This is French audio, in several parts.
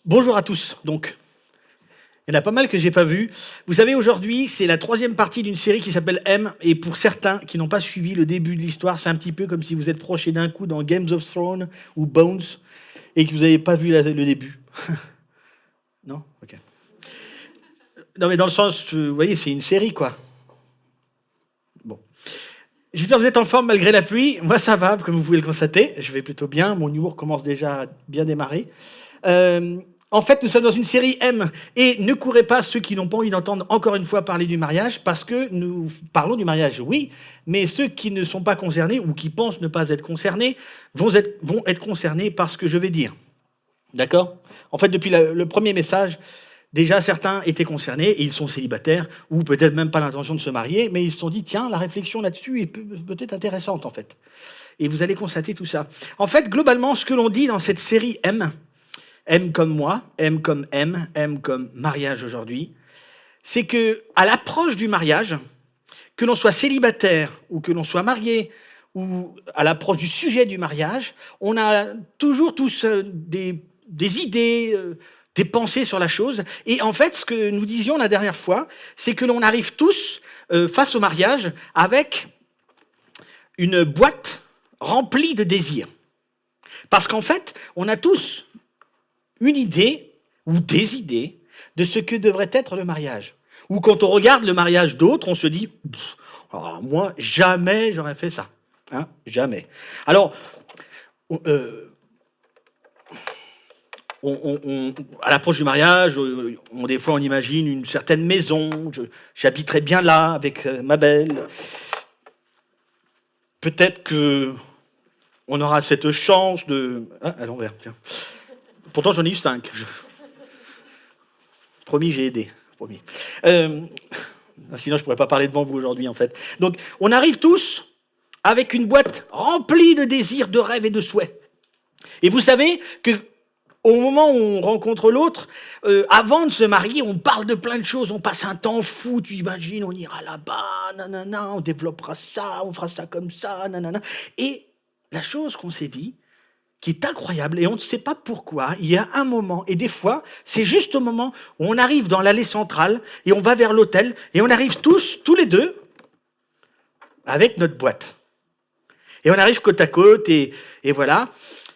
Bonjour à tous, donc. Il y en a pas mal que j'ai pas vu. Vous savez, aujourd'hui, c'est la troisième partie d'une série qui s'appelle M, et pour certains qui n'ont pas suivi le début de l'histoire, c'est un petit peu comme si vous êtes projeté d'un coup dans Games of Thrones ou Bones, et que vous n'avez pas vu le début. Non? Ok. Non, mais dans le sens, vous voyez, c'est une série, quoi. Bon. J'espère que vous êtes en forme malgré la pluie. Moi, ça va, comme vous pouvez le constater. Je vais plutôt bien. Mon humour commence déjà à bien démarrer. En fait, nous sommes dans une série M. Et ne courez pas ceux qui n'ont pas envie d'entendre encore une fois parler du mariage, parce que nous parlons du mariage, oui, mais ceux qui ne sont pas concernés ou qui pensent ne pas être concernés vont être concernés par ce que je vais dire. D'accord? En fait, depuis le premier message, déjà certains étaient concernés et ils sont célibataires ou peut-être même pas l'intention de se marier, mais ils se sont dit, tiens, la réflexion là-dessus est peut-être intéressante en fait. Et vous allez constater tout ça. En fait, globalement, ce que l'on dit dans cette série M, M comme moi, M comme mariage aujourd'hui, c'est que à l'approche du mariage, que l'on soit célibataire ou que l'on soit marié, ou à l'approche du sujet du mariage, on a toujours tous des idées, des pensées sur la chose. Et en fait, ce que nous disions la dernière fois, c'est que l'on arrive tous face au mariage avec une boîte remplie de désirs. Parce qu'en fait, on a tous une idée ou des idées de ce que devrait être le mariage. Ou quand on regarde le mariage d'autres, on se dit moi, jamais j'aurais fait ça. Hein, jamais. Alors, à l'approche du mariage, des fois on imagine une certaine maison, j'habiterai bien là avec ma belle. Peut-être que on aura cette chance de... Ah, à l'envers, tiens. Pourtant j'en ai eu 5. Promis, j'ai aidé. Promis. Sinon, je ne pourrais pas parler devant vous aujourd'hui, en fait. Donc, on arrive tous avec une boîte remplie de désirs, de rêves et de souhaits. Et vous savez que au moment où on rencontre l'autre, avant de se marier, on parle de plein de choses, on passe un temps fou, tu imagines, on ira là-bas, nanana, on développera ça, on fera ça comme ça, nanana. Et la chose qu'on s'est dit, qui est incroyable, et on ne sait pas pourquoi, il y a un moment, et des fois, c'est juste au moment où on arrive dans l'allée centrale, et on va vers l'hôtel, et on arrive tous les deux, avec notre boîte. Et on arrive côte à côte, et voilà.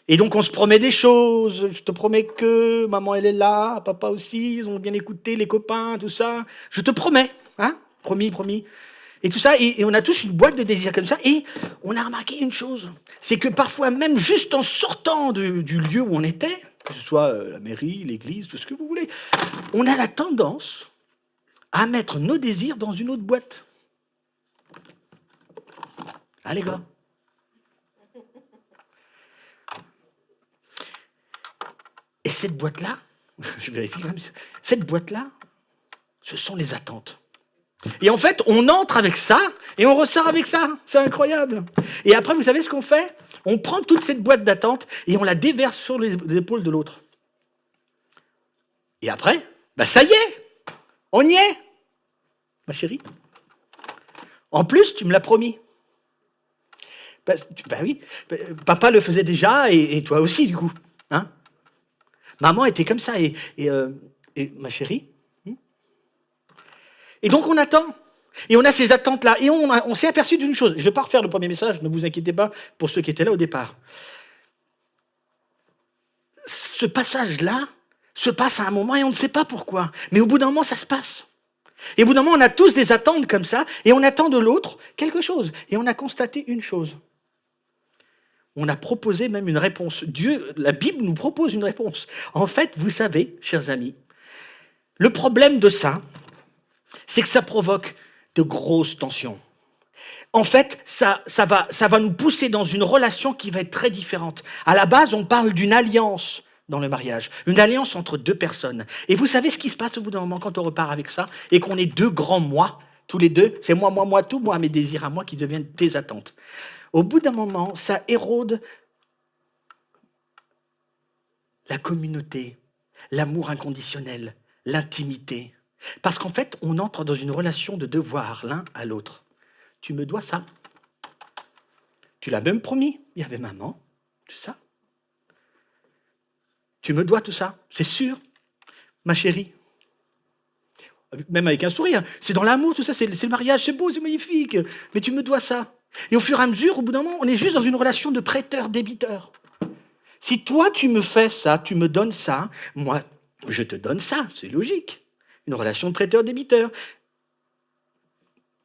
Et donc on se promet des choses, je te promets que maman elle est là, papa aussi, ils ont bien écouté, les copains, tout ça. Je te promets, hein, promis. Et tout ça, et on a tous une boîte de désirs comme ça, et on a remarqué une chose, c'est que parfois même juste en sortant du lieu où on était, que ce soit la mairie, l'église, tout ce que vous voulez, on a la tendance à mettre nos désirs dans une autre boîte. Ah les gars? Et cette boîte-là, je vérifie quand même, cette boîte-là, ce sont les attentes. Et en fait, on entre avec ça et on ressort avec ça. C'est incroyable. Et après, vous savez ce qu'on fait? On prend toute cette boîte d'attente et on la déverse sur les épaules de l'autre. Et après, ça y est, on y est, ma chérie. En plus, tu me l'as promis. Oui, papa le faisait déjà et toi aussi, du coup. Hein? Maman était comme ça et ma chérie. Et donc on attend. Et on a ces attentes-là. Et on s'est aperçu d'une chose. Je ne vais pas refaire le premier message, ne vous inquiétez pas pour ceux qui étaient là au départ. Ce passage-là se passe à un moment et on ne sait pas pourquoi. Mais au bout d'un moment, ça se passe. Et au bout d'un moment, on a tous des attentes comme ça et on attend de l'autre quelque chose. Et on a constaté une chose. On a proposé même une réponse. La Bible nous propose une réponse. En fait, vous savez, chers amis, le problème de ça, c'est que ça provoque de grosses tensions. En fait, ça va nous pousser dans une relation qui va être très différente. À la base, on parle d'une alliance dans le mariage, une alliance entre deux personnes. Et vous savez ce qui se passe au bout d'un moment quand on repart avec ça et qu'on est deux grands moi, tous les deux, c'est moi, tout, moi, mes désirs à moi qui deviennent tes attentes. Au bout d'un moment, ça érode la communauté, l'amour inconditionnel, l'intimité. Parce qu'en fait, on entre dans une relation de devoir l'un à l'autre. Tu me dois ça. Tu l'as même promis. Il y avait maman, tout ça. Tu me dois tout ça, c'est sûr, ma chérie. Même avec un sourire. C'est dans l'amour, tout ça, c'est le mariage, c'est beau, c'est magnifique. Mais tu me dois ça. Et au fur et à mesure, au bout d'un moment, on est juste dans une relation de prêteur-débiteur. Si toi, tu me fais ça, tu me donnes ça, moi, je te donne ça, c'est logique. Une relation de prêteur-débiteur.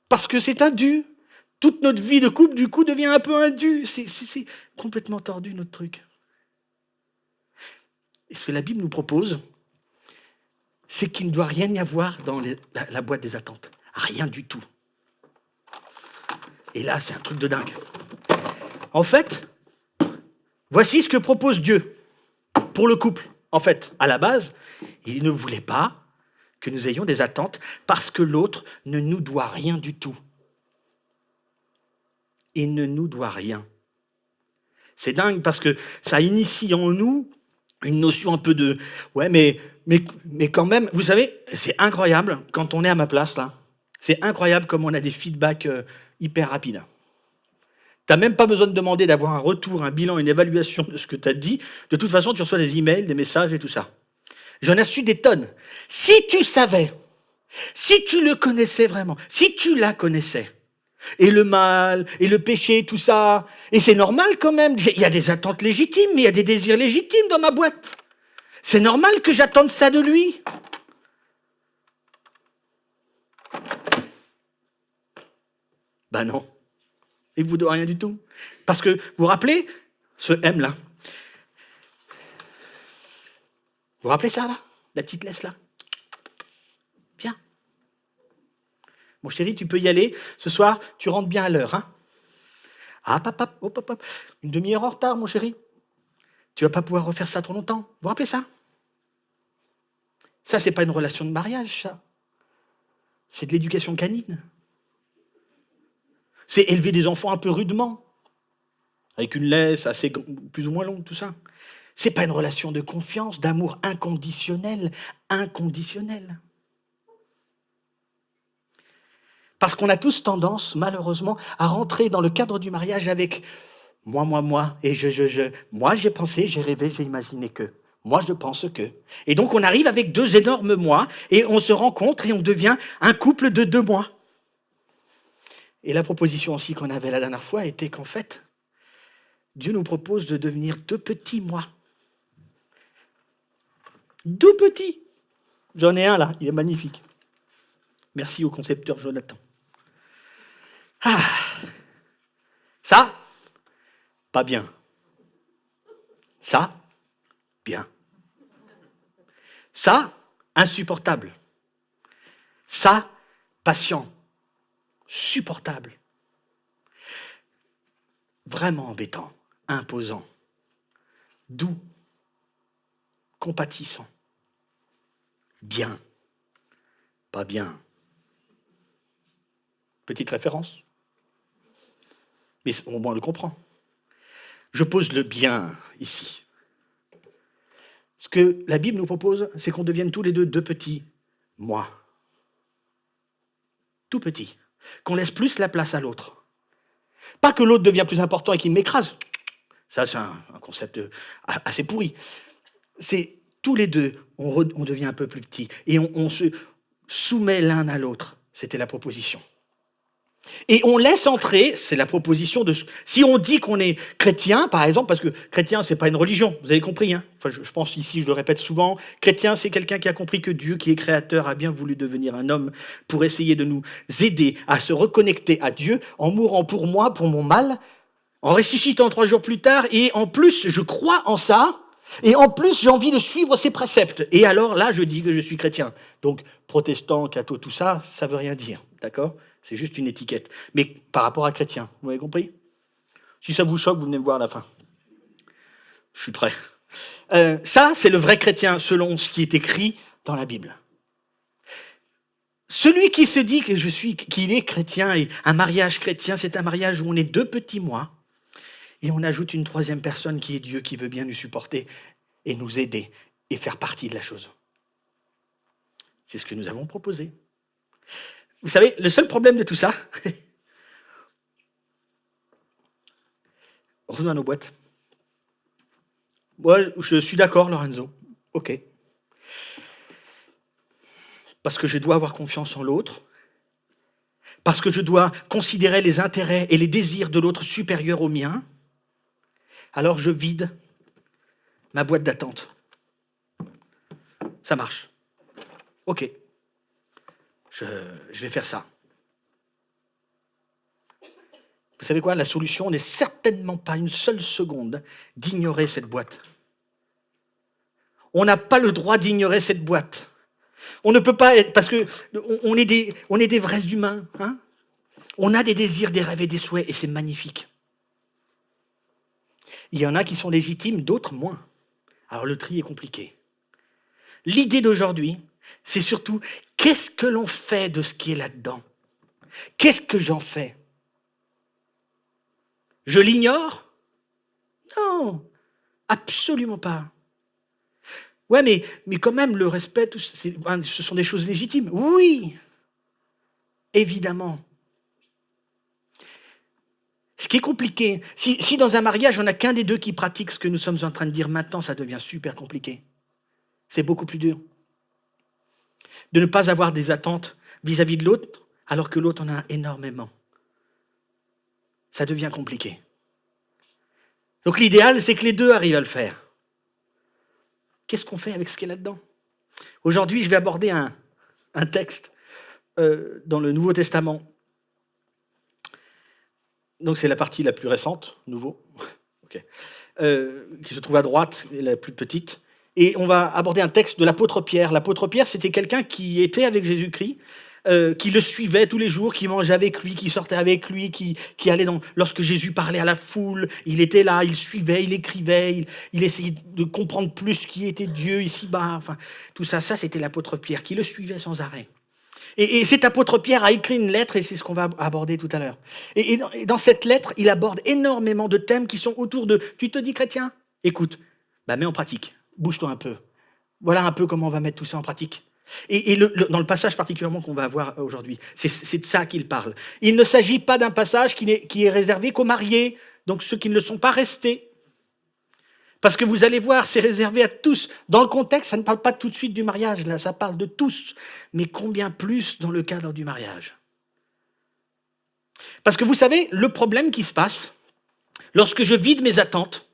Parce que c'est un dû. Toute notre vie de couple, du coup, devient un peu un dû. C'est complètement tordu, notre truc. Et ce que la Bible nous propose, c'est qu'il ne doit rien y avoir dans la boîte des attentes. Rien du tout. Et là, c'est un truc de dingue. En fait, voici ce que propose Dieu pour le couple. En fait, à la base, il ne voulait pas que nous ayons des attentes parce que l'autre ne nous doit rien du tout. Il ne nous doit rien. C'est dingue parce que ça initie en nous une notion un peu de « ouais, mais quand même, vous savez, c'est incroyable quand on est à ma place, là. C'est incroyable comme on a des feedbacks hyper rapides. Tu n'as même pas besoin de demander d'avoir un retour, un bilan, une évaluation de ce que tu as dit. De toute façon, tu reçois des emails, des messages et tout ça. J'en ai reçu des tonnes. Si tu savais, si tu le connaissais vraiment, si tu la connaissais, et le mal, et le péché, tout ça. Et c'est normal quand même, il y a des attentes légitimes, il y a des désirs légitimes dans ma boîte. C'est normal que j'attende ça de lui. Ben non. Il ne vous doit rien du tout. Parce que, vous vous rappelez, ce M là, vous vous rappelez ça là? La petite laisse là? Viens. Mon chéri, tu peux y aller. Ce soir, tu rentres bien à l'heure. Hein? Ah, papa, hop. Une demi-heure en retard, mon chéri. Tu vas pas pouvoir refaire ça trop longtemps. Vous vous rappelez ça? Ça, c'est pas une relation de mariage, ça. C'est de l'éducation canine. C'est élever des enfants un peu rudement, avec une laisse assez plus ou moins longue, tout ça. C'est pas une relation de confiance, d'amour inconditionnel. Parce qu'on a tous tendance, malheureusement, à rentrer dans le cadre du mariage avec moi, et je. Moi, j'ai pensé, j'ai rêvé, j'ai imaginé que. Moi, je pense que. Et donc, on arrive avec deux énormes moi, et on se rencontre et on devient un couple de 2 mois. Et la proposition aussi qu'on avait la dernière fois était qu'en fait, Dieu nous propose de devenir 2 petits mois. 2 petits. J'en ai un là, il est magnifique. Merci au concepteur Jonathan. Ah, ça, pas bien. Ça, bien. Ça, insupportable. Ça, patient. Supportable. Vraiment embêtant, imposant, doux, compatissant. Bien, pas bien. Petite référence, mais au moins on le comprend. Je pose le bien ici. Ce que la Bible nous propose, c'est qu'on devienne tous les deux 2 petits moi. Tout petits. Qu'on laisse plus la place à l'autre. Pas que l'autre devient plus important et qu'il m'écrase. Ça, c'est un concept assez pourri. C'est tous les deux, on devient un peu plus petits et on se soumet l'un à l'autre. C'était la proposition. Et on laisse entrer, c'est la proposition de... Si on dit qu'on est chrétien, par exemple, parce que chrétien, c'est pas une religion, vous avez compris, hein? Enfin, je pense ici, je le répète souvent, chrétien, c'est quelqu'un qui a compris que Dieu, qui est créateur, a bien voulu devenir un homme pour essayer de nous aider à se reconnecter à Dieu en mourant pour moi, pour mon mal, en ressuscitant 3 jours plus tard, et en plus, je crois en ça, et en plus, j'ai envie de suivre ses préceptes. Et alors là, je dis que je suis chrétien. Donc, protestant, catho, tout ça, ça veut rien dire, d'accord? C'est juste une étiquette. Mais par rapport à chrétien, vous avez compris? Si ça vous choque, vous venez me voir à la fin. Je suis prêt. Ça, c'est le vrai chrétien selon ce qui est écrit dans la Bible. Celui qui se dit qu'il est chrétien, et un mariage chrétien, c'est un mariage où on est 2 petits mois, et on ajoute une 3e personne qui est Dieu, qui veut bien nous supporter et nous aider et faire partie de la chose. C'est ce que nous avons proposé. Vous savez, le seul problème de tout ça, revenons à nos boîtes. Ouais, je suis d'accord, Lorenzo. Ok. Parce que je dois avoir confiance en l'autre, parce que je dois considérer les intérêts et les désirs de l'autre supérieurs aux miens, alors je vide ma boîte d'attente. Ça marche. Ok. Je vais faire ça. Vous savez quoi? La solution n'est certainement pas une seule seconde d'ignorer cette boîte. On n'a pas le droit d'ignorer cette boîte. On ne peut pas être, parce que on est des vrais humains. Hein? On a des désirs, des rêves et des souhaits, et c'est magnifique. Il y en a qui sont légitimes, d'autres moins. Alors le tri est compliqué. L'idée d'aujourd'hui, c'est surtout, qu'est-ce que l'on fait de ce qui est là-dedans? Qu'est-ce que j'en fais? Je l'ignore? Non, absolument pas. Ouais, mais quand même, le respect, ce sont des choses légitimes. Oui, évidemment. Ce qui est compliqué, si dans un mariage, on n'a qu'un des deux qui pratique ce que nous sommes en train de dire maintenant, ça devient super compliqué. C'est beaucoup plus dur. De ne pas avoir des attentes vis-à-vis de l'autre, alors que l'autre en a énormément. Ça devient compliqué. Donc l'idéal, c'est que les deux arrivent à le faire. Qu'est-ce qu'on fait avec ce qui est là-dedans? Aujourd'hui, je vais aborder un texte dans le Nouveau Testament. Donc c'est la partie la plus récente, nouveau, okay. Qui se trouve à droite, la plus petite. Et on va aborder un texte de l'apôtre Pierre. L'apôtre Pierre, c'était quelqu'un qui était avec Jésus-Christ, qui le suivait tous les jours, qui mangeait avec lui, qui sortait avec lui, qui allait lorsque Jésus parlait à la foule, il était là, il suivait, il écrivait, il essayait de comprendre plus qui était Dieu ici-bas. Enfin, tout ça, c'était l'apôtre Pierre qui le suivait sans arrêt. Et cet apôtre Pierre a écrit une lettre, et c'est ce qu'on va aborder tout à l'heure. Et dans cette lettre, il aborde énormément de thèmes qui sont autour de « tu te dis chrétien? Écoute, mets en pratique, bouge-toi un peu. Voilà un peu comment on va mettre tout ça en pratique. » Et dans le passage particulièrement qu'on va voir aujourd'hui, c'est de ça qu'il parle. Il ne s'agit pas d'un passage qui est réservé qu'aux mariés, donc ceux qui ne le sont pas restés. Parce que vous allez voir, c'est réservé à tous. Dans le contexte, ça ne parle pas tout de suite du mariage, là, ça parle de tous. Mais combien plus dans le cadre du mariage? Parce que vous savez, le problème qui se passe, lorsque je vide mes attentes,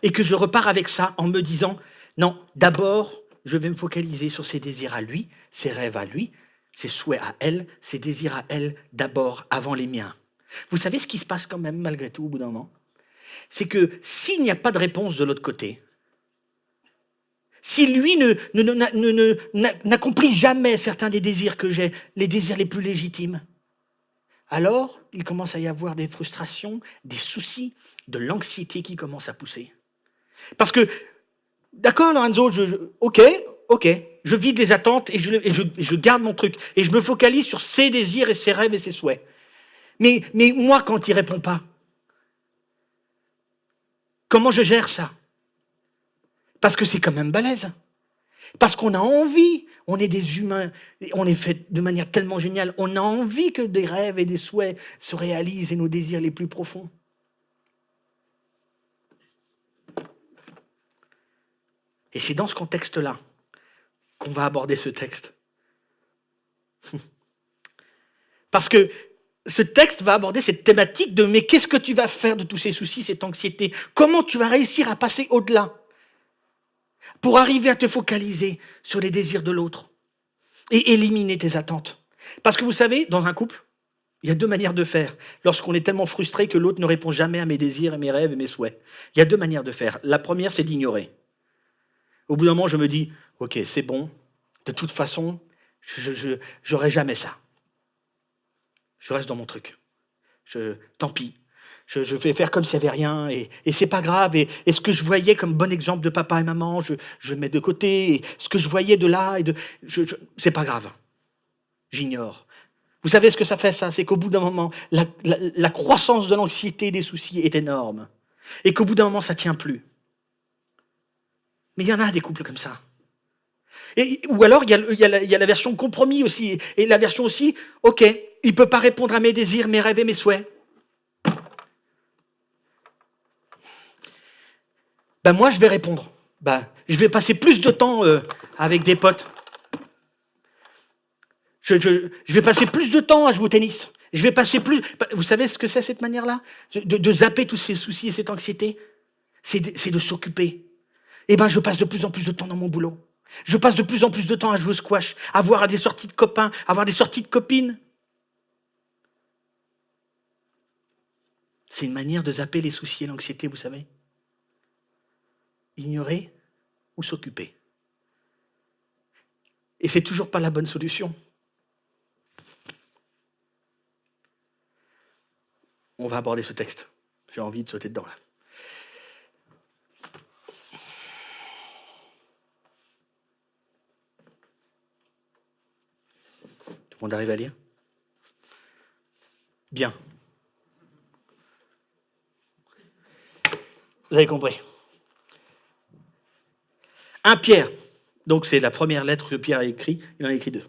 et que je repars avec ça en me disant, non, d'abord, je vais me focaliser sur ses désirs à lui, ses rêves à lui, ses souhaits à elle, ses désirs à elle, d'abord, avant les miens. Vous savez ce qui se passe quand même, malgré tout, au bout d'un moment? C'est que s'il n'y a pas de réponse de l'autre côté, si lui n'accomplit jamais certains des désirs que j'ai, les désirs les plus légitimes, alors il commence à y avoir des frustrations, des soucis, de l'anxiété qui commence à pousser. Parce que, d'accord Lorenzo, ok, je vide les attentes et je garde mon truc, et je me focalise sur ses désirs et ses rêves et ses souhaits. Mais moi, quand il ne répond pas, comment je gère ça? Parce que c'est quand même balèze. Parce qu'on a envie, on est des humains, on est fait de manière tellement géniale, on a envie que des rêves et des souhaits se réalisent et nos désirs les plus profonds. Et c'est dans ce contexte-là qu'on va aborder ce texte. Parce que ce texte va aborder cette thématique de « mais qu'est-ce que tu vas faire de tous ces soucis, cette anxiété? Comment tu vas réussir à passer au-delà pour arriver à te focaliser sur les désirs de l'autre et éliminer tes attentes ?» Parce que vous savez, dans un couple, il y a deux manières de faire. Lorsqu'on est tellement frustré que l'autre ne répond jamais à mes désirs et mes rêves et mes souhaits. Il y a deux manières de faire. La première, c'est d'ignorer. Au bout d'un moment, je me dis « ok, c'est bon, de toute façon, je n'aurai jamais ça. » Je reste dans mon truc. Tant pis. Je vais faire comme s'il n'y avait rien, et c'est pas grave. Et ce que je voyais comme bon exemple de papa et maman, je le mets de côté. Et ce que je voyais de là, c'est pas grave. J'ignore. Vous savez ce que ça fait, ça? C'est qu'au bout d'un moment, la croissance de l'anxiété et des soucis est énorme. Et qu'au bout d'un moment, ça ne tient plus. Mais il y en a des couples comme ça. Ou alors, il y a la version compromis aussi. Et la version aussi, ok, il ne peut pas répondre à mes désirs, mes rêves et mes souhaits. Ben moi, je vais répondre. Ben, je vais passer plus de temps avec des potes. Je vais passer plus de temps à jouer au tennis. Je vais passer plus... Vous savez ce que c'est cette manière-là de zapper tous ces soucis et cette anxiété. C'est de s'occuper. Eh ben, je passe de plus en plus de temps dans mon boulot. Je passe de plus en plus de temps à jouer au squash, à voir des sorties de copains, à voir des sorties de copines. C'est une manière de zapper les soucis et l'anxiété, vous savez. Ignorer ou s'occuper. Et c'est toujours pas la bonne solution. On va aborder ce texte. J'ai envie de sauter dedans là. Tout le monde arrive à lire? Bien. Vous avez compris. 1 Pierre. Donc c'est la première lettre que Pierre a écrite. Il en a écrit 2.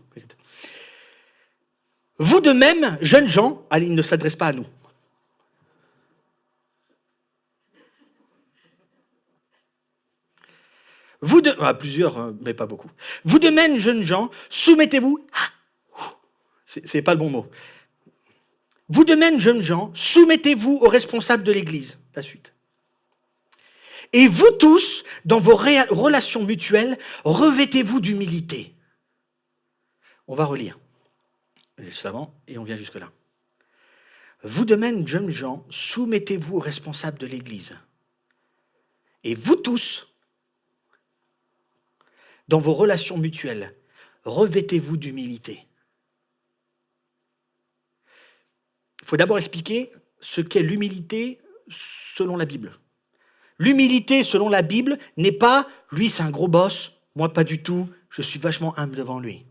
Vous de même, jeunes gens, allez, il ne s'adresse pas à nous. Vous de... plusieurs, mais pas beaucoup. Vous de même, jeunes gens, soumettez-vous... C'est pas le bon mot. Vous de même, jeunes gens, soumettez-vous aux responsables de l'Église. La suite. Et vous tous, dans vos relations mutuelles, revêtez-vous d'humilité. On va relire. Juste avant, et on vient jusque-là. Vous de même, jeunes gens, soumettez-vous aux responsables de l'Église. Et vous tous, dans vos relations mutuelles, revêtez-vous d'humilité. Il faut d'abord expliquer ce qu'est l'humilité selon la Bible. L'humilité selon la Bible n'est pas « lui c'est un gros boss, moi pas du tout, je suis vachement humble devant lui ».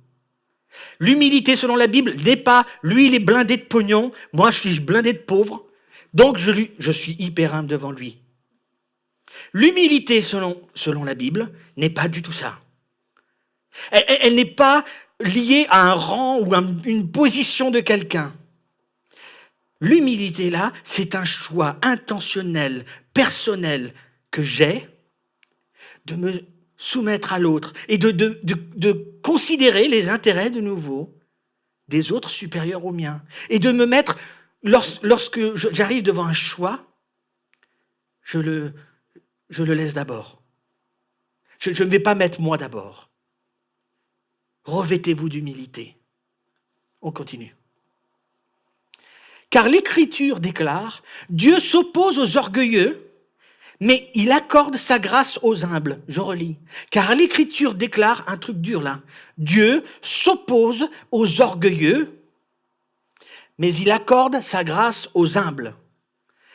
L'humilité selon la Bible n'est pas « lui il est blindé de pognon, moi je suis blindé de pauvre, donc je suis hyper humble devant lui ». L'humilité selon la Bible n'est pas du tout ça. Elle n'est pas liée à un rang ou à une position de quelqu'un. L'humilité, là, c'est un choix intentionnel, personnel que j'ai de me soumettre à l'autre et de considérer les intérêts de nouveau des autres supérieurs aux miens. Et de me mettre, lorsque j'arrive devant un choix, je le laisse d'abord. Je ne vais pas mettre moi d'abord. Revêtez-vous d'humilité. On continue. Car l'Écriture déclare, Dieu s'oppose aux orgueilleux, mais il accorde sa grâce aux humbles. Je relis. Car l'Écriture déclare un truc dur là. Dieu s'oppose aux orgueilleux, mais il accorde sa grâce aux humbles.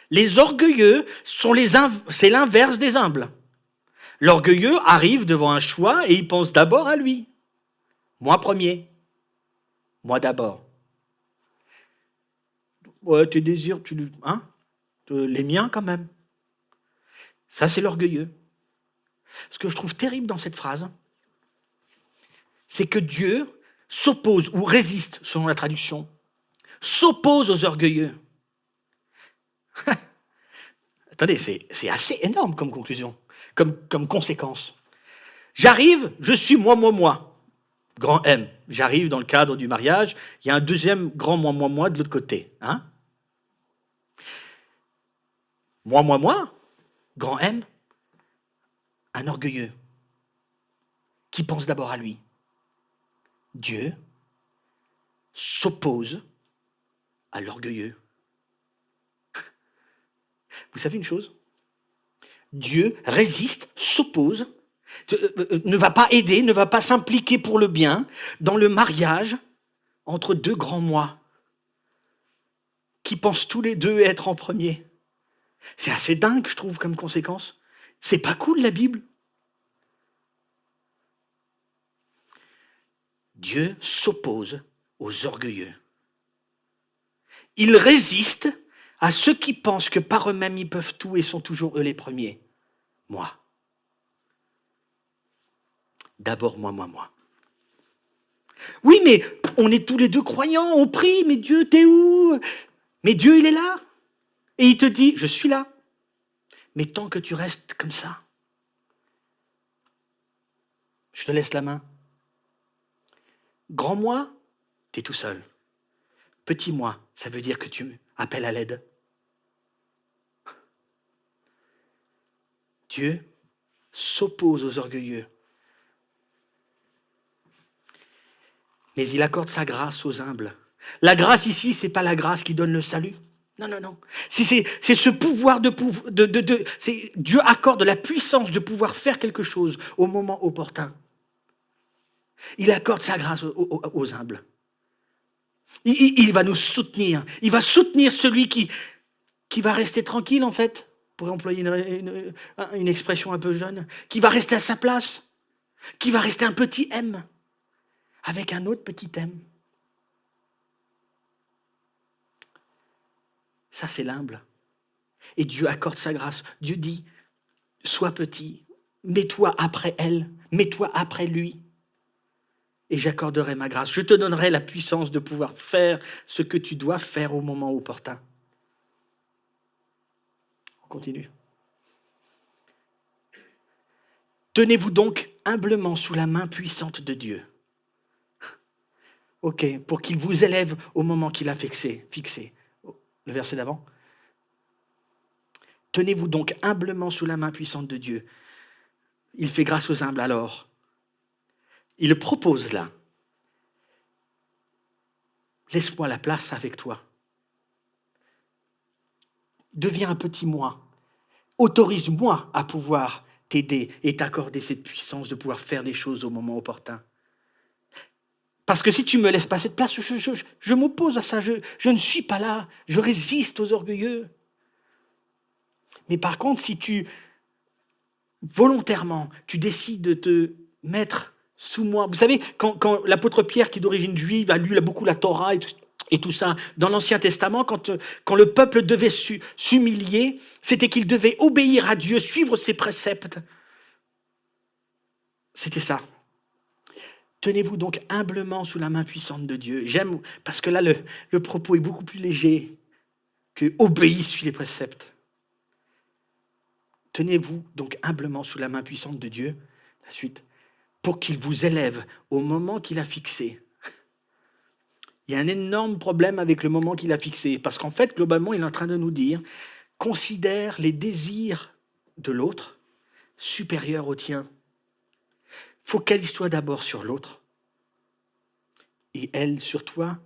Les orgueilleux c'est l'inverse des humbles. L'orgueilleux arrive devant un choix et il pense d'abord à lui. Moi premier. Moi d'abord. Ouais, tes désirs, les miens quand même. Ça, c'est l'orgueilleux. Ce que je trouve terrible dans cette phrase, c'est que Dieu s'oppose ou résiste, selon la traduction, s'oppose aux orgueilleux. Attendez, c'est assez énorme comme conclusion, comme conséquence. J'arrive, je suis moi. Grand M. J'arrive dans le cadre du mariage, il y a un deuxième grand moi de l'autre côté. Hein? Moi, grand M, un orgueilleux qui pense d'abord à lui. Dieu s'oppose à l'orgueilleux. Vous savez une chose? Dieu résiste, s'oppose, ne va pas aider, ne va pas s'impliquer pour le bien dans le mariage entre deux grands moi qui pensent tous les deux être en premier. C'est assez dingue, je trouve, comme conséquence. C'est pas cool, la Bible. Dieu s'oppose aux orgueilleux. Il résiste à ceux qui pensent que par eux-mêmes ils peuvent tout et sont toujours eux les premiers. Moi. D'abord moi. Oui, mais on est tous les deux croyants, on prie, mais Dieu, t'es où? Mais Dieu, il est là. Et il te dit, je suis là. Mais tant que tu restes comme ça, je te laisse la main. Grand moi, tu es tout seul. Petit moi, ça veut dire que tu appelles à l'aide. Dieu s'oppose aux orgueilleux, mais il accorde sa grâce aux humbles. La grâce ici, c'est pas la grâce qui donne le salut. Non, non, non. C'est ce pouvoir Dieu accorde la puissance de pouvoir faire quelque chose au moment opportun. Il accorde sa grâce aux humbles. Il va nous soutenir. Il va soutenir celui qui va rester tranquille, en fait, pour employer une expression un peu jeune, qui va rester à sa place, qui va rester un petit M avec un autre petit M. Ça, c'est l'humble. Et Dieu accorde sa grâce. Dieu dit, sois petit, mets-toi après elle, mets-toi après lui. Et j'accorderai ma grâce. Je te donnerai la puissance de pouvoir faire ce que tu dois faire au moment opportun. On continue. Tenez-vous donc humblement sous la main puissante de Dieu. Ok, pour qu'il vous élève au moment qu'il a fixé. Le verset d'avant. Tenez-vous donc humblement sous la main puissante de Dieu. Il fait grâce aux humbles alors. Il propose là. Laisse-moi la place avec toi. Deviens un petit moi. Autorise-moi à pouvoir t'aider et t'accorder cette puissance de pouvoir faire des choses au moment opportun. Parce que si tu me laisses pas cette place, je m'oppose à ça, je ne suis pas là, je résiste aux orgueilleux. Mais par contre, si volontairement, tu décides de te mettre sous moi. Vous savez, quand l'apôtre Pierre, qui est d'origine juive, a lu beaucoup la Torah et tout ça, dans l'Ancien Testament, quand le peuple devait s'humilier, c'était qu'il devait obéir à Dieu, suivre ses préceptes. C'était ça. Tenez-vous donc humblement sous la main puissante de Dieu. J'aime, parce que là, le propos est beaucoup plus léger que « obéis, suis les préceptes ». Tenez-vous donc humblement sous la main puissante de Dieu, la suite, pour qu'il vous élève au moment qu'il a fixé. Il y a un énorme problème avec le moment qu'il a fixé, parce qu'en fait, globalement, il est en train de nous dire, considère les désirs de l'autre supérieurs aux tiens. Focalise-toi d'abord sur l'autre, et elle sur toi.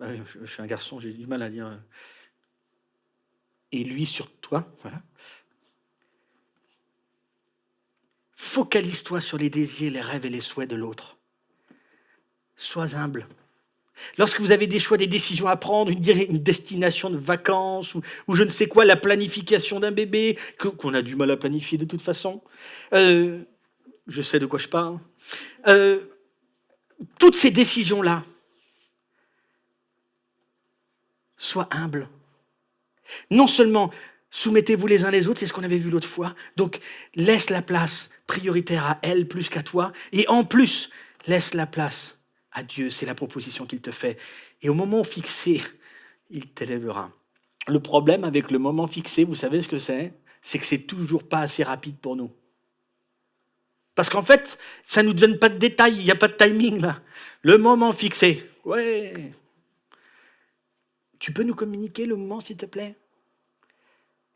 Je suis un garçon, j'ai du mal à dire. Et lui sur toi, voilà. Focalise-toi sur les désirs, les rêves et les souhaits de l'autre. Sois humble. Lorsque vous avez des choix, des décisions à prendre, une destination de vacances ou je ne sais quoi, la planification d'un bébé, qu'on a du mal à planifier de toute façon, je sais de quoi je parle, toutes ces décisions-là, sois humble. Non seulement soumettez-vous les uns les autres, c'est ce qu'on avait vu l'autre fois, donc laisse la place prioritaire à elle plus qu'à toi, et en plus, laisse la place à Dieu, c'est la proposition qu'il te fait. Et au moment fixé, il t'élèvera. Le problème avec le moment fixé, vous savez ce que c'est? C'est que c'est toujours pas assez rapide pour nous. Parce qu'en fait, ça ne nous donne pas de détails, il n'y a pas de timing là. Le moment fixé, ouais. Tu peux nous communiquer le moment, s'il te plaît?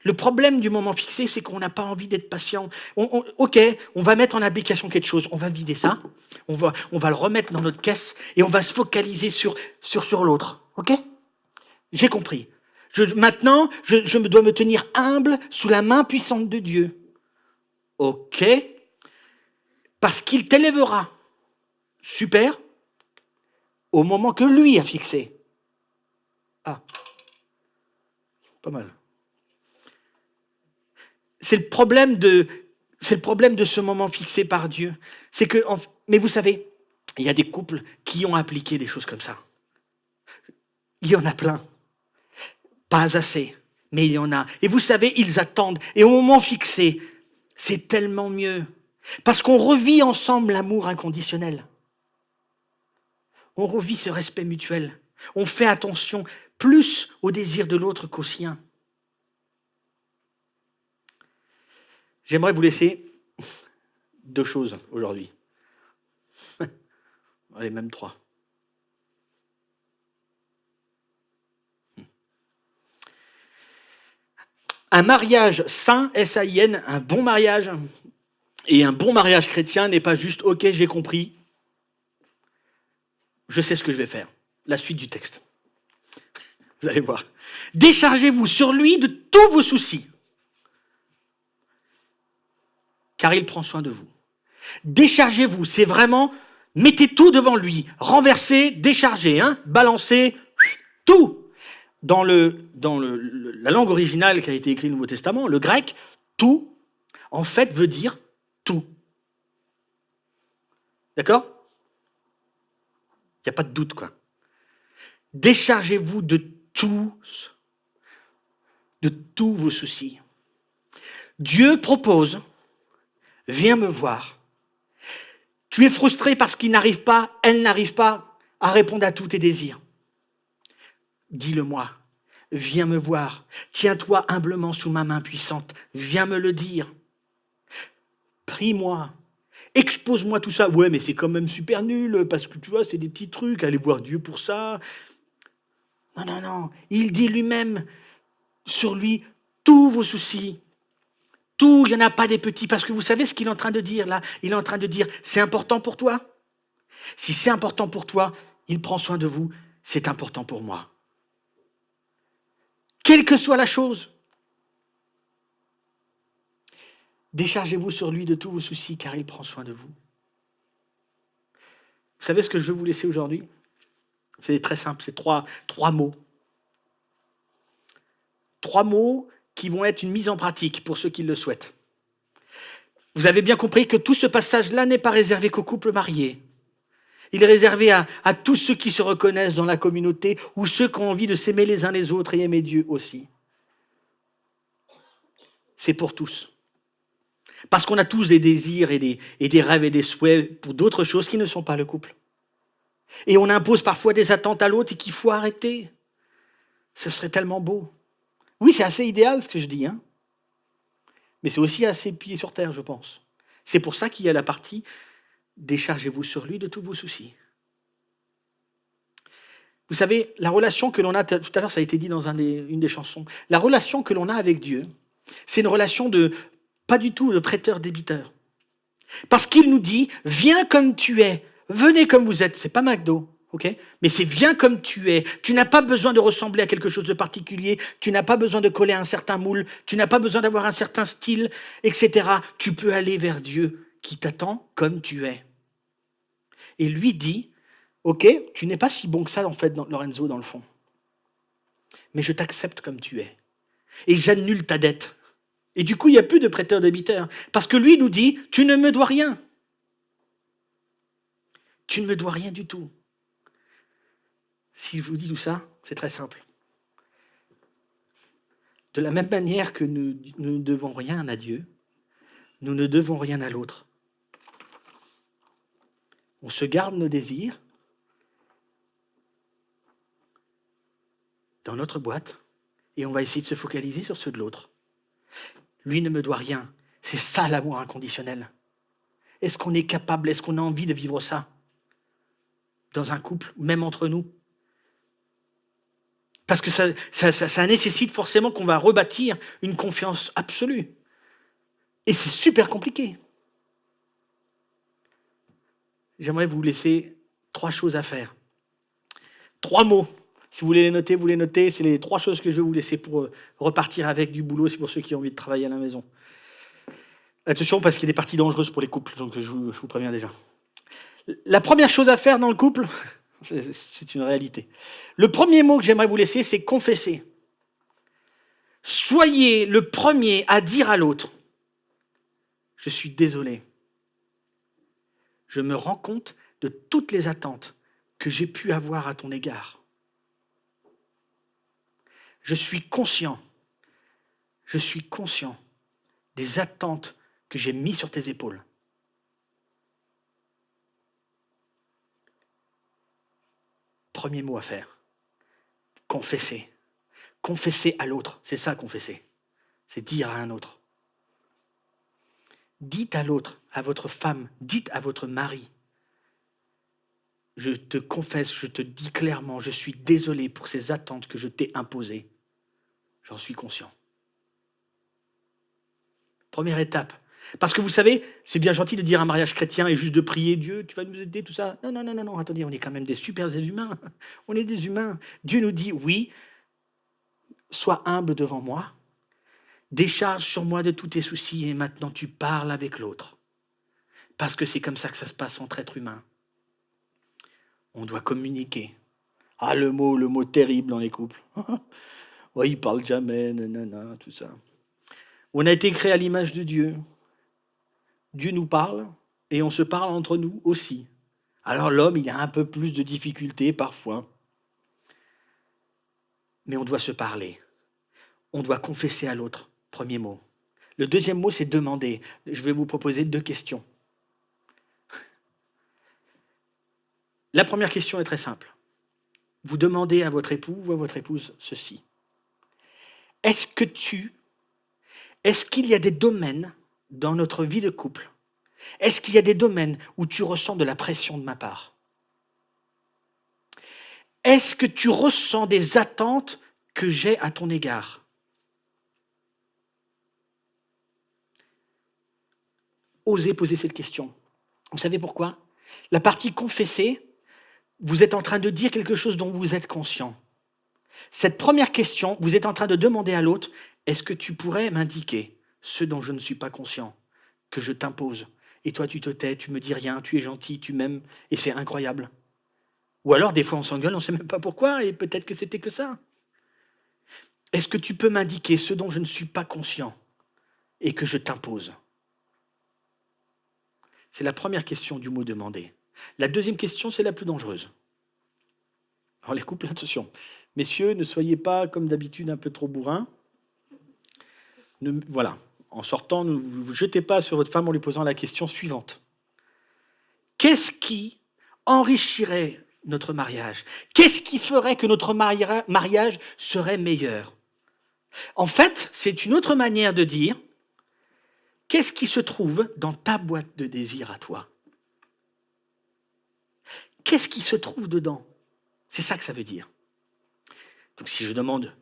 Le problème du moment fixé, c'est qu'on n'a pas envie d'être patient. Ok, on va mettre en application quelque chose, on va vider ça, on va le remettre dans notre caisse et on va se focaliser sur l'autre. Ok? J'ai compris. Maintenant, je dois me tenir humble sous la main puissante de Dieu. Ok? Parce qu'il t'élèvera. Super. Au moment que lui a fixé. Ah. Pas mal. C'est le problème de ce moment fixé par Dieu. Mais vous savez, il y a des couples qui ont appliqué des choses comme ça. Il y en a plein. Pas assez, mais il y en a. Et vous savez, ils attendent. Et au moment fixé, c'est tellement mieux. Parce qu'on revit ensemble l'amour inconditionnel. On revit ce respect mutuel. On fait attention plus au désir de l'autre qu'au sien. J'aimerais vous laisser 2 choses aujourd'hui. Allez, même 3. Un mariage sain, S-A-I-N, un bon mariage, et un bon mariage chrétien n'est pas juste « Ok, j'ai compris, je sais ce que je vais faire ». La suite du texte. Vous allez voir. Déchargez-vous sur lui de tous vos soucis, car il prend soin de vous. Déchargez-vous, c'est vraiment, mettez tout devant lui, renversez, déchargez, balancez, tout. Dans la langue originale qui a été écrite au Nouveau Testament, le grec, tout, en fait, veut dire tout. D'accord? Il n'y a pas de doute, quoi. Déchargez-vous de tous vos soucis. Dieu propose, viens me voir. Tu es frustré parce qu'il n'arrive pas, elle n'arrive pas à répondre à tous tes désirs. Dis-le-moi, viens me voir, tiens-toi humblement sous ma main puissante, viens me le dire. Prie-moi, expose-moi tout ça. Ouais, mais c'est quand même super nul, parce que tu vois, c'est des petits trucs, allez voir Dieu pour ça. Non, il dit lui-même sur lui tous vos soucis. Tout, il n'y en a pas des petits, parce que vous savez ce qu'il est en train de dire là? Il est en train de dire, c'est important pour toi? Si c'est important pour toi, il prend soin de vous, c'est important pour moi. Quelle que soit la chose, déchargez-vous sur lui de tous vos soucis, car il prend soin de vous. Vous savez ce que je veux vous laisser aujourd'hui? C'est très simple, c'est trois mots. 3 mots qui vont être une mise en pratique pour ceux qui le souhaitent. Vous avez bien compris que tout ce passage-là n'est pas réservé qu'aux couples mariés. Il est réservé à tous ceux qui se reconnaissent dans la communauté ou ceux qui ont envie de s'aimer les uns les autres et aimer Dieu aussi. C'est pour tous. Parce qu'on a tous des désirs et des rêves et des souhaits pour d'autres choses qui ne sont pas le couple. Et on impose parfois des attentes à l'autre et qu'il faut arrêter. Ce serait tellement beau. Oui, c'est assez idéal ce que je dis, mais c'est aussi assez pied sur terre, je pense. C'est pour ça qu'il y a la partie « Déchargez-vous sur lui de tous vos soucis ». Vous savez, la relation que l'on a, tout à l'heure ça a été dit dans une des chansons, la relation que l'on a avec Dieu, c'est une relation pas du tout de prêteur-débiteur. Parce qu'il nous dit « Viens comme tu es, venez comme vous êtes ». C'est pas McDo, ok? Mais c'est « Viens comme tu es ». Tu n'as pas besoin de ressembler à quelque chose de particulier, tu n'as pas besoin de coller un certain moule, tu n'as pas besoin d'avoir un certain style, etc. Tu peux aller vers Dieu qui t'attend comme tu es. Et lui dit « Ok, tu n'es pas si bon que ça, en fait, Lorenzo, dans le fond. Mais je t'accepte comme tu es. Et j'annule ta dette. » Et du coup, il n'y a plus de prêteur-débiteur. Parce que lui nous dit « Tu ne me dois rien. Tu ne me dois rien du tout. » Si je vous dis tout ça, c'est très simple. De la même manière que nous ne devons rien à Dieu, nous ne devons rien à l'autre. On se garde nos désirs dans notre boîte et on va essayer de se focaliser sur ceux de l'autre. Lui ne me doit rien. C'est ça l'amour inconditionnel. Est-ce qu'on est capable, est-ce qu'on a envie de vivre ça dans un couple, même entre nous? Parce que ça nécessite forcément qu'on va rebâtir une confiance absolue. Et c'est super compliqué. J'aimerais vous laisser 3 choses à faire. 3 mots. Si vous voulez les noter, vous les notez. C'est les 3 choses que je vais vous laisser pour repartir avec du boulot. C'est pour ceux qui ont envie de travailler à la maison. Attention, parce qu'il y a des parties dangereuses pour les couples, donc je vous préviens déjà. La première chose à faire dans le couple, c'est une réalité. Le premier mot que j'aimerais vous laisser, c'est confesser. Soyez le premier à dire à l'autre, je suis désolé. Je me rends compte de toutes les attentes que j'ai pu avoir à ton égard. Je suis conscient des attentes que j'ai mises sur tes épaules. Premier mot à faire, confesser. Confesser à l'autre, c'est ça confesser. C'est dire à un autre. Dites à l'autre, à votre femme, dites à votre mari, je te confesse, je te dis clairement, je suis désolé pour ces attentes que je t'ai imposées. J'en suis conscient. Première étape. Parce que vous savez, c'est bien gentil de dire un mariage chrétien et juste de prier Dieu, tu vas nous aider, tout ça. Non, non, non, non, non, attendez, on est quand même des super humains. On est des humains. Dieu nous dit, oui, sois humble devant moi, décharge sur moi de tous tes soucis et maintenant tu parles avec l'autre. Parce que c'est comme ça que ça se passe entre êtres humains. On doit communiquer. Ah, le mot terrible dans les couples. Ouais, ils parlent jamais, nanana, tout ça. On a été créé à l'image de Dieu. Dieu nous parle et on se parle entre nous aussi. Alors l'homme, il a un peu plus de difficultés parfois. Mais on doit se parler. On doit confesser à l'autre, premier mot. Le deuxième mot, c'est demander. Je vais vous proposer 2 questions. La première question est très simple. Vous demandez à votre époux ou à votre épouse ceci. Est-ce qu'il y a des domaines dans notre vie de couple? Est-ce qu'il y a des domaines où tu ressens de la pression de ma part? Est-ce que tu ressens des attentes que j'ai à ton égard? Osez poser cette question. Vous savez pourquoi? La partie confesser, vous êtes en train de dire quelque chose dont vous êtes conscient. Cette première question, vous êtes en train de demander à l'autre, est-ce que tu pourrais m'indiquer ce dont je ne suis pas conscient, que je t'impose? Et toi, tu te tais, tu me dis rien, tu es gentil, tu m'aimes, et c'est incroyable. Ou alors, des fois, on s'engueule, on ne sait même pas pourquoi, et peut-être que c'était que ça. Est-ce que tu peux m'indiquer ce dont je ne suis pas conscient et que je t'impose? C'est la première question du mot demander. La deuxième question, c'est la plus dangereuse. Alors les couples, attention. Messieurs, ne soyez pas, comme d'habitude, un peu trop bourrins. Voilà. En sortant, ne vous jetez pas sur votre femme en lui posant la question suivante. Qu'est-ce qui enrichirait notre mariage? Qu'est-ce qui ferait que notre mariage serait meilleur? En fait, c'est une autre manière de dire qu'est-ce qui se trouve dans ta boîte de désir à toi? Qu'est-ce qui se trouve dedans? C'est ça que ça veut dire. Donc si je demande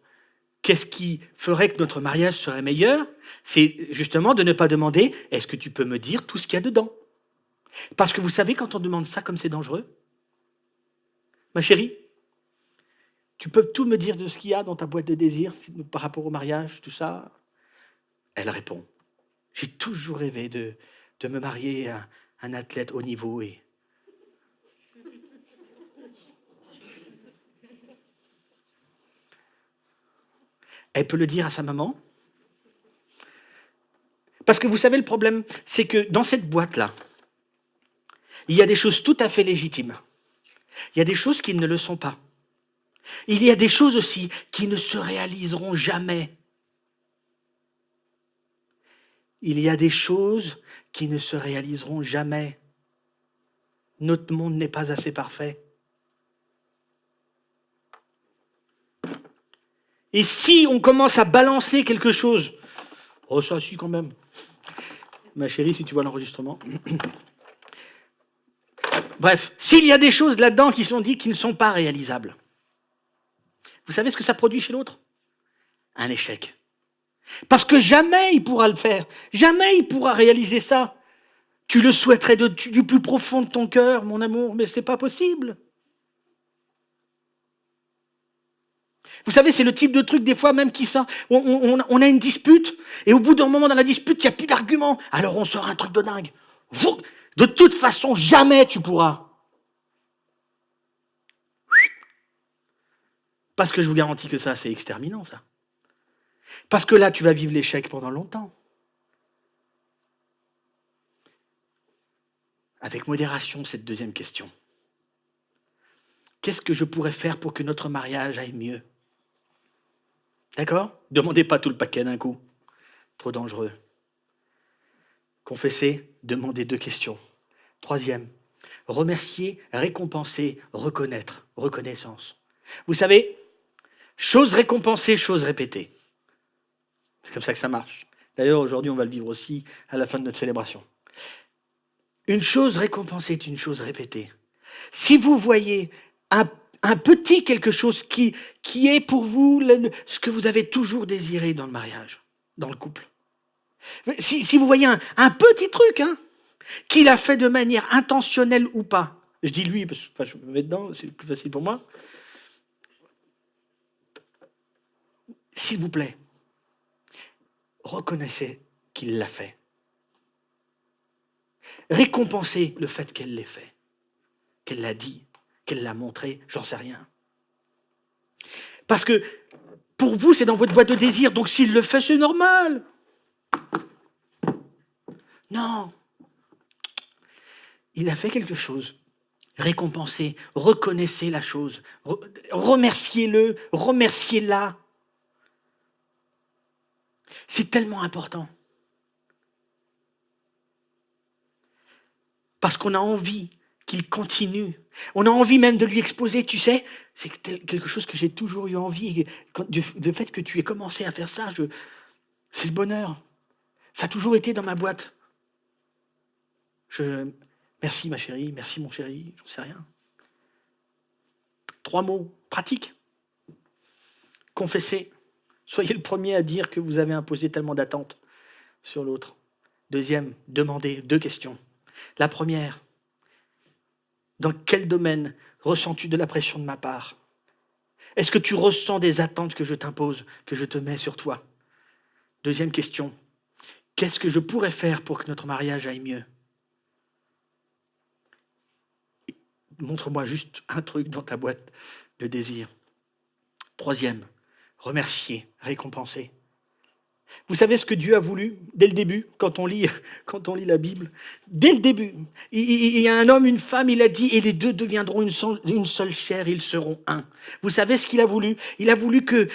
qu'est-ce qui ferait que notre mariage serait meilleur, c'est justement de ne pas demander est-ce que tu peux me dire tout ce qu'il y a dedans? Parce que vous savez, quand on demande ça comme c'est dangereux, ma chérie, tu peux tout me dire de ce qu'il y a dans ta boîte de désir par rapport au mariage, tout ça? Elle répond, j'ai toujours rêvé de me marier à un athlète haut niveau et elle peut le dire à sa maman. Parce que vous savez, le problème, c'est que dans cette boîte-là, il y a des choses tout à fait légitimes. Il y a des choses qui ne le sont pas. Il y a des choses aussi qui ne se réaliseront jamais. Il y a des choses qui ne se réaliseront jamais. Notre monde n'est pas assez parfait. Et si on commence à balancer quelque chose, oh ça si quand même, ma chérie, si tu vois l'enregistrement. Bref, s'il y a des choses là-dedans qui sont dites qui ne sont pas réalisables, vous savez ce que ça produit chez l'autre? Un échec. Parce que jamais il pourra le faire, jamais il pourra réaliser ça. Tu le souhaiterais du plus profond de ton cœur, mon amour, mais c'est pas possible. Vous savez, c'est le type de truc, des fois, même qui sort. On a une dispute, et au bout d'un moment dans la dispute, il n'y a plus d'argument. Alors on sort un truc de dingue. De toute façon, jamais tu pourras. Parce que je vous garantis que ça, c'est exterminant, ça. Parce que là, tu vas vivre l'échec pendant longtemps. Avec modération, cette deuxième question. Qu'est-ce que je pourrais faire pour que notre mariage aille mieux? D'accord? Demandez pas tout le paquet d'un coup. Trop dangereux. Confessez, demandez 2 questions. Troisième, remercier, récompenser, reconnaître. Reconnaissance. Vous savez, chose récompensée, chose répétée. C'est comme ça que ça marche. D'ailleurs, aujourd'hui, on va le vivre aussi à la fin de notre célébration. Une chose récompensée est une chose répétée. Si vous voyez un petit quelque chose qui est pour vous ce que vous avez toujours désiré dans le mariage, dans le couple. Si vous voyez un petit truc, qu'il a fait de manière intentionnelle ou pas, je dis lui, parce que je me mets dedans, c'est plus facile pour moi. S'il vous plaît, reconnaissez qu'il l'a fait. Récompensez le fait qu'elle l'ait fait, qu'elle l'a dit, qu'elle l'a montré, j'en sais rien. Parce que pour vous, c'est dans votre boîte de désir, donc s'il le fait, c'est normal. Non. Il a fait quelque chose. Récompensez, reconnaissez la chose, remerciez-le, remerciez-la. C'est tellement important. Parce qu'on a envie qu'il continue. On a envie même de lui exposer, tu sais, c'est quelque chose que j'ai toujours eu envie. Le fait que tu aies commencé à faire ça, c'est le bonheur. Ça a toujours été dans ma boîte. Merci ma chérie, merci mon chéri, j'en sais rien. 3 mots pratiques. Confessez. Soyez le premier à dire que vous avez imposé tellement d'attentes sur l'autre. Deuxième, demandez 2 questions. La première, dans quel domaine ressens-tu de la pression de ma part? Est-ce que tu ressens des attentes que je t'impose, que je te mets sur toi? Deuxième question, qu'est-ce que je pourrais faire pour que notre mariage aille mieux? Montre-moi juste un truc dans ta boîte de désir. Troisième, remercier, récompenser. Vous savez ce que Dieu a voulu dès le début, quand on lit la Bible? Dès le début, il y a un homme, une femme, il a dit, et les deux deviendront une seule chair, ils seront un. Vous savez ce qu'il a voulu? Il a voulu que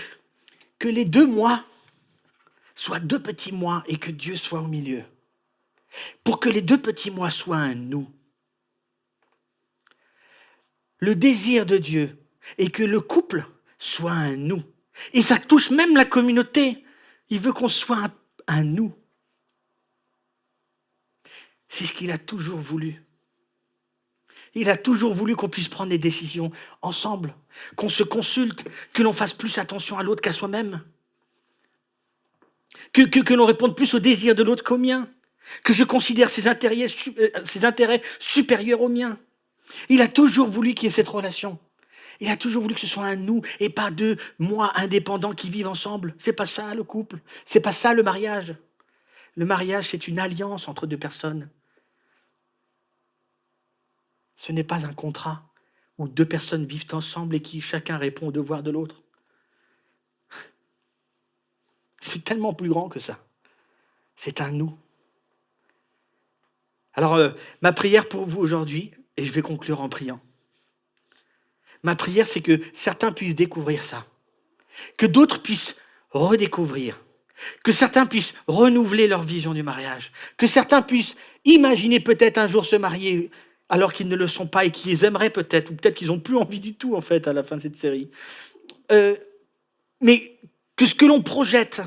les 2 moi soient 2 petits moi et que Dieu soit au milieu. Pour que les 2 petits moi soient un nous. Le désir de Dieu est que le couple soit un nous. Et ça touche même la communauté. Il veut qu'on soit un nous. C'est ce qu'il a toujours voulu. Il a toujours voulu qu'on puisse prendre des décisions ensemble, qu'on se consulte, que l'on fasse plus attention à l'autre qu'à soi-même, que l'on réponde plus aux désirs de l'autre qu'aux miens, que je considère ses intérêts supérieurs aux miens. Il a toujours voulu qu'il y ait cette relation. Il a toujours voulu que ce soit un nous et pas 2 moi indépendants qui vivent ensemble. C'est pas ça le couple, c'est pas ça le mariage. Le mariage, c'est une alliance entre 2 personnes. Ce n'est pas un contrat où 2 personnes vivent ensemble et qui chacun répond aux devoirs de l'autre. C'est tellement plus grand que ça. C'est un nous. Alors, ma prière pour vous aujourd'hui, et je vais conclure en priant. Ma prière, c'est que certains puissent découvrir ça, que d'autres puissent redécouvrir, que certains puissent renouveler leur vision du mariage, que certains puissent imaginer peut-être un jour se marier alors qu'ils ne le sont pas et qu'ils aimeraient peut-être, ou peut-être qu'ils n'ont plus envie du tout en fait à la fin de cette série. Mais que ce que l'on projette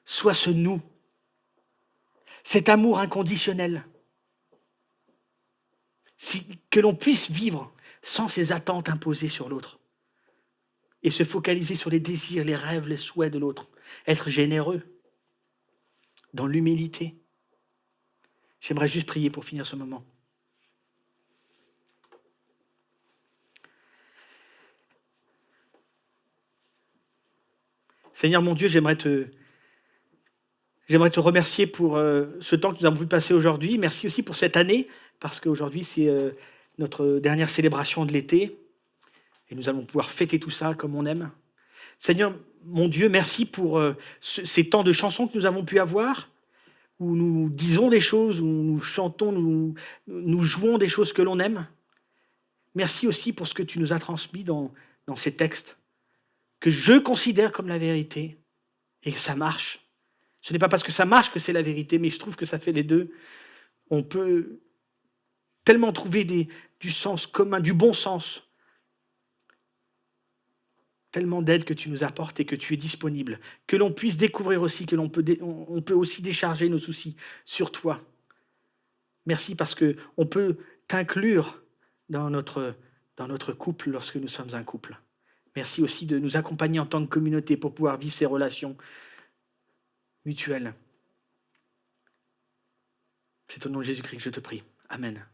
soit ce nous, cet amour inconditionnel, que l'on puisse vivre sans ces attentes imposées sur l'autre et se focaliser sur les désirs, les rêves, les souhaits de l'autre, être généreux dans l'humilité. J'aimerais juste prier pour finir ce moment. Seigneur mon Dieu, j'aimerais te remercier pour ce temps que nous avons pu passer aujourd'hui. Merci aussi pour cette année, parce qu'aujourd'hui, c'est notre dernière célébration de l'été. Et nous allons pouvoir fêter tout ça comme on aime. Seigneur, mon Dieu, merci pour ces temps de chansons que nous avons pu avoir, où nous disons des choses, où nous chantons, nous jouons des choses que l'on aime. Merci aussi pour ce que tu nous as transmis dans ces textes, que je considère comme la vérité, et que ça marche. Ce n'est pas parce que ça marche que c'est la vérité, mais je trouve que ça fait les deux. On peut tellement trouver du sens commun, du bon sens, tellement d'aide que tu nous apportes et que tu es disponible, que l'on puisse découvrir aussi, que on peut aussi décharger nos soucis sur toi. Merci parce qu'on peut t'inclure dans notre couple lorsque nous sommes un couple. Merci aussi de nous accompagner en tant que communauté pour pouvoir vivre ces relations mutuelles. C'est au nom de Jésus-Christ que je te prie. Amen.